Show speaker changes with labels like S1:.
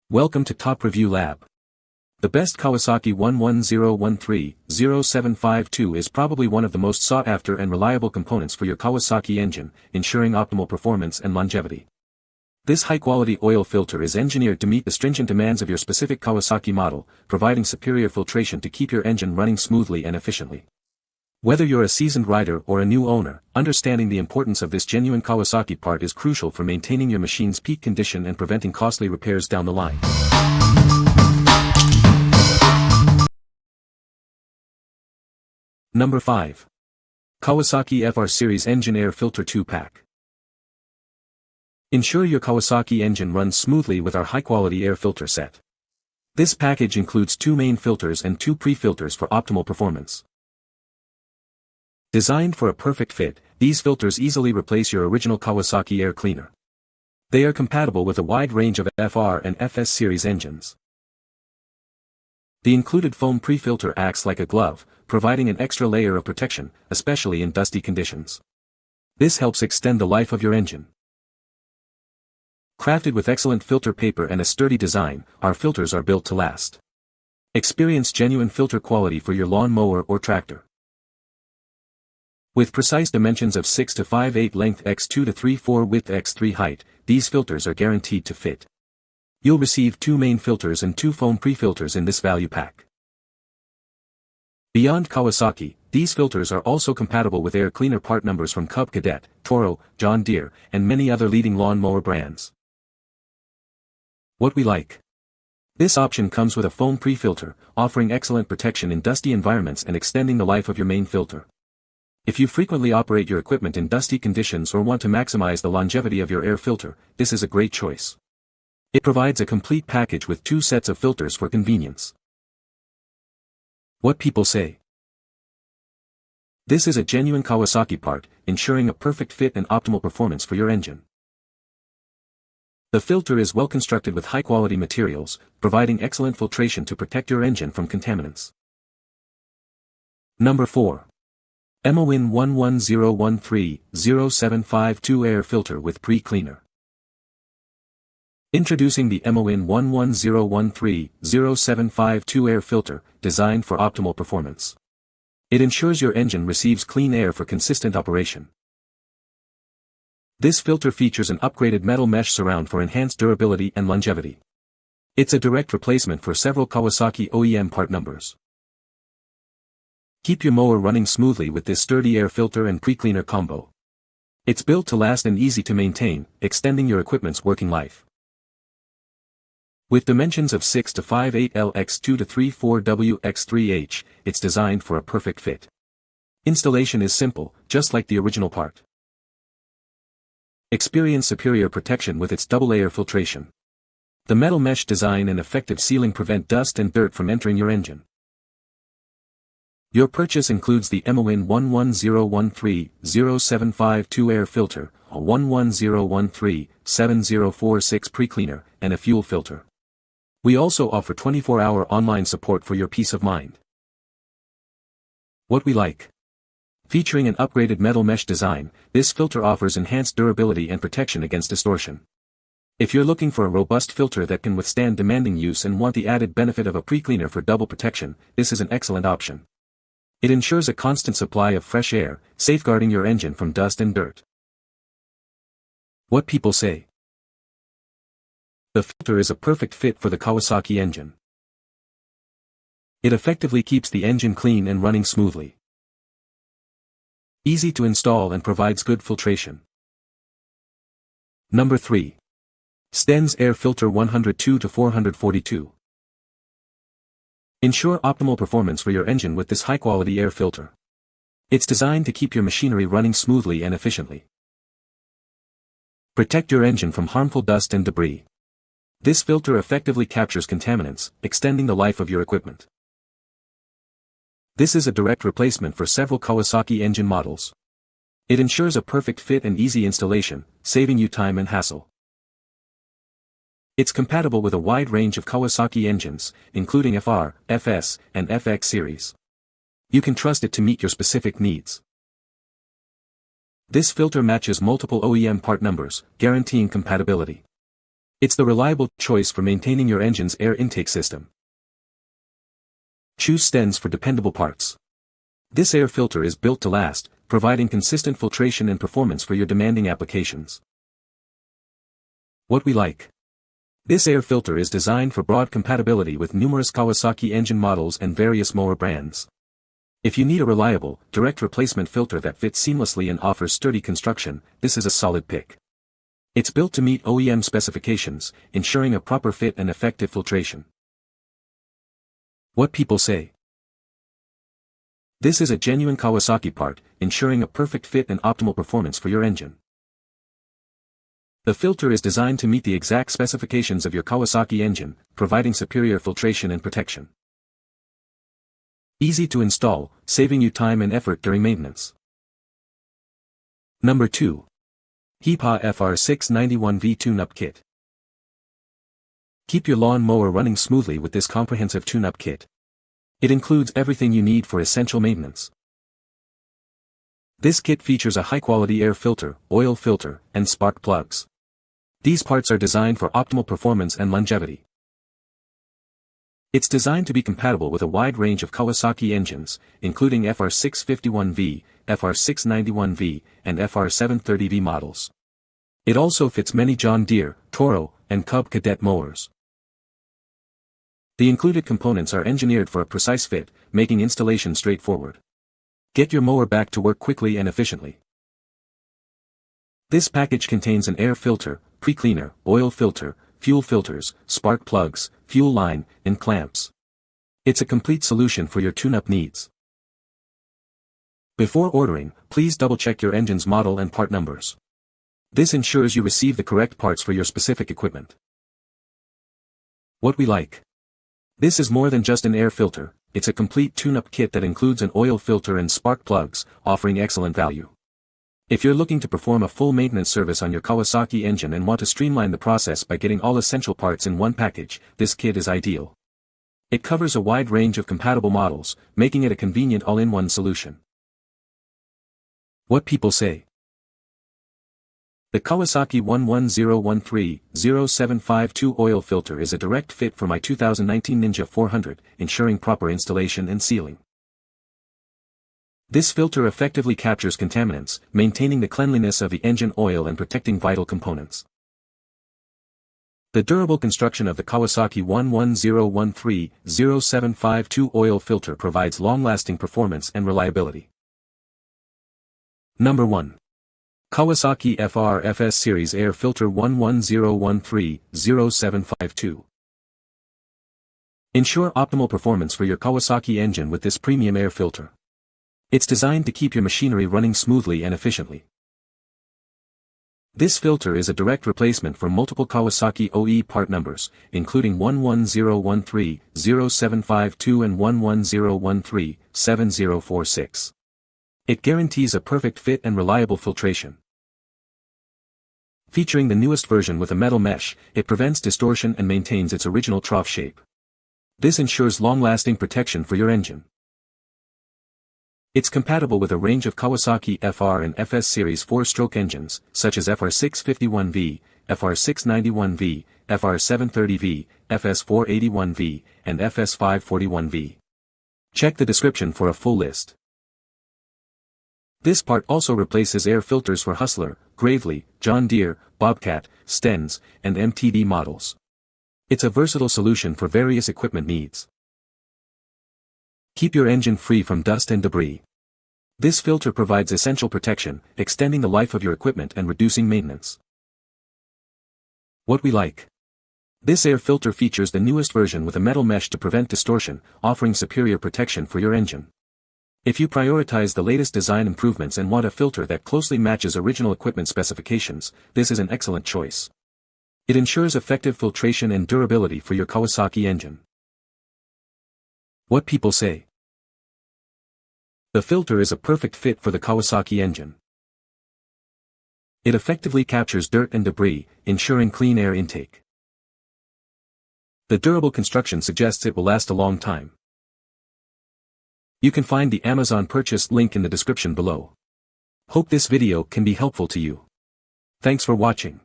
S1: Welcome to Top Review Lab. The best Kawasaki 11013-0752 is probably one of the most sought-after and reliable components for your Kawasaki engine, ensuring optimal performance and longevity. This high-quality oil filter is engineered to meet the stringent demands of your specific Kawasaki model, providing superior filtration to keep your engine running smoothly and efficiently. Whether you're a seasoned rider or a new owner, understanding the importance of this genuine Kawasaki part is crucial for maintaining your machine's peak condition and preventing costly repairs down the line. Number 5. Kawasaki FR Series Engine Air Filter 2-Pack. Ensure your Kawasaki engine runs smoothly with our high-quality air filter set. This package includes 2 main filters and 2 pre-filters for optimal performance. Designed for a perfect fit, these filters easily replace your original Kawasaki air cleaner. They are compatible with a wide range of FR and FS series engines. The included foam pre-filter acts like a glove, providing an extra layer of protection, especially in dusty conditions. This helps extend the life of your engine. Crafted with excellent filter paper and a sturdy design, our filters are built to last. Experience genuine filter quality for your lawn mower or tractor. With precise dimensions of 6 to 5/8 length x 2 to 3/4 width x 3 height, these filters are guaranteed to fit. You'll receive 2 main filters and 2 foam pre-filters in this value pack. Beyond Kawasaki, these filters are also compatible with air cleaner part numbers from Cub Cadet, Toro, John Deere, and many other leading lawn mower brands. What we like. This option comes with a foam pre-filter, offering excellent protection in dusty environments and extending the life of your main filter. If you frequently operate your equipment in dusty conditions or want to maximize the longevity of your air filter, this is a great choice. It provides a complete package with 2 sets of filters for convenience. What people say. This is a genuine Kawasaki part, ensuring a perfect fit and optimal performance for your engine. The filter is well constructed with high-quality materials, providing excellent filtration to protect your engine from contaminants. Number 4. Emmawin 11013-0752 Air Filter with Pre-Cleaner. Introducing the Emmawin 11013-0752 Air Filter, designed for optimal performance. It ensures your engine receives clean air for consistent operation. This filter features an upgraded metal mesh surround for enhanced durability and longevity. It's a direct replacement for several Kawasaki OEM part numbers. Keep your mower running smoothly with this sturdy air filter and pre-cleaner combo. It's built to last and easy to maintain, extending your equipment's working life. With dimensions of 6 to 5/8 L x 2 to 3/4 W x 3H, it's designed for a perfect fit. Installation is simple, just like the original part. Experience superior protection with its double-layer filtration. The metal mesh design and effective sealing prevent dust and dirt from entering your engine. Your purchase includes the Emmawin 11013-0752 air filter, a 11013-7046 pre-cleaner, and a fuel filter. We also offer 24-hour online support for your peace of mind. What we like. Featuring an upgraded metal mesh design, this filter offers enhanced durability and protection against distortion. If you're looking for a robust filter that can withstand demanding use and want the added benefit of a pre-cleaner for double protection, this is an excellent option. It ensures a constant supply of fresh air, safeguarding your engine from dust and dirt. What people say. The filter is a perfect fit for the Kawasaki engine. It effectively keeps the engine clean and running smoothly. Easy to install and provides good filtration. Number 3. Stens Air Filter 102-442. Ensure optimal performance for your engine with this high-quality air filter. It's designed to keep your machinery running smoothly and efficiently. Protect your engine from harmful dust and debris. This filter effectively captures contaminants, extending the life of your equipment. This is a direct replacement for several Kawasaki engine models. It ensures a perfect fit and easy installation, saving you time and hassle. It's compatible with a wide range of Kawasaki engines, including FR, FS, and FX series. You can trust it to meet your specific needs. This filter matches multiple OEM part numbers, guaranteeing compatibility. It's the reliable choice for maintaining your engine's air intake system. Choose Stens for dependable parts. This air filter is built to last, providing consistent filtration and performance for your demanding applications. What we like. This air filter is designed for broad compatibility with numerous Kawasaki engine models and various mower brands. If you need a reliable, direct replacement filter that fits seamlessly and offers sturdy construction, this is a solid pick. It's built to meet OEM specifications, ensuring a proper fit and effective filtration. What people say. This is a genuine Kawasaki part, ensuring a perfect fit and optimal performance for your engine. The filter is designed to meet the exact specifications of your Kawasaki engine, providing superior filtration and protection. Easy to install, saving you time and effort during maintenance. Number 2. HIPA FR691V Tune-Up Kit. Keep your lawn mower running smoothly with this comprehensive tune-up kit. It includes everything you need for essential maintenance. This kit features a high-quality air filter, oil filter, and spark plugs. These parts are designed for optimal performance and longevity. It's designed to be compatible with a wide range of Kawasaki engines, including FR651V, FR691V, and FR730V models. It also fits many John Deere, Toro, and Cub Cadet mowers. The included components are engineered for a precise fit, making installation straightforward. Get your mower back to work quickly and efficiently. This package contains an air filter, pre-cleaner, oil filter, fuel filters, spark plugs, fuel line, and clamps. It's a complete solution for your tune-up needs. Before ordering, please double-check your engine's model and part numbers. This ensures you receive the correct parts for your specific equipment. What we like. This is more than just an air filter, it's a complete tune-up kit that includes an oil filter and spark plugs, offering excellent value. If you're looking to perform a full maintenance service on your Kawasaki engine and want to streamline the process by getting all essential parts in one package, this kit is ideal. It covers a wide range of compatible models, making it a convenient all-in-one solution. What people say. The Kawasaki 11013-0752 oil filter is a direct fit for my 2019 Ninja 400, ensuring proper installation and sealing. This filter effectively captures contaminants, maintaining the cleanliness of the engine oil and protecting vital components. The durable construction of the Kawasaki 11013-0752 oil filter provides long-lasting performance and reliability. Number 1. Kawasaki FR/FS Series Air Filter 11013-0752. Ensure optimal performance for your Kawasaki engine with this premium air filter. It's designed to keep your machinery running smoothly and efficiently. This filter is a direct replacement for multiple Kawasaki OE part numbers, including 11013-0752 and 11013-7046. It guarantees a perfect fit and reliable filtration. Featuring the newest version with a metal mesh, it prevents distortion and maintains its original trough shape. This ensures long-lasting protection for your engine. It's compatible with a range of Kawasaki FR and FS series 4-stroke engines, such as FR651V, FR691V, FR730V, FS481V, and FS541V. Check the description for a full list. This part also replaces air filters for Hustler, Gravely, John Deere, Bobcat, Stens, and MTD models. It's a versatile solution for various equipment needs. Keep your engine free from dust and debris. This filter provides essential protection, extending the life of your equipment and reducing maintenance. What we like. This air filter features the newest version with a metal mesh to prevent distortion, offering superior protection for your engine. If you prioritize the latest design improvements and want a filter that closely matches original equipment specifications, this is an excellent choice. It ensures effective filtration and durability for your Kawasaki engine. What people say. The filter is a perfect fit for the Kawasaki engine. It effectively captures dirt and debris, ensuring clean air intake. The durable construction suggests it will last a long time. You can find the Amazon purchase link in the description below. Hope this video can be helpful to you. Thanks for watching.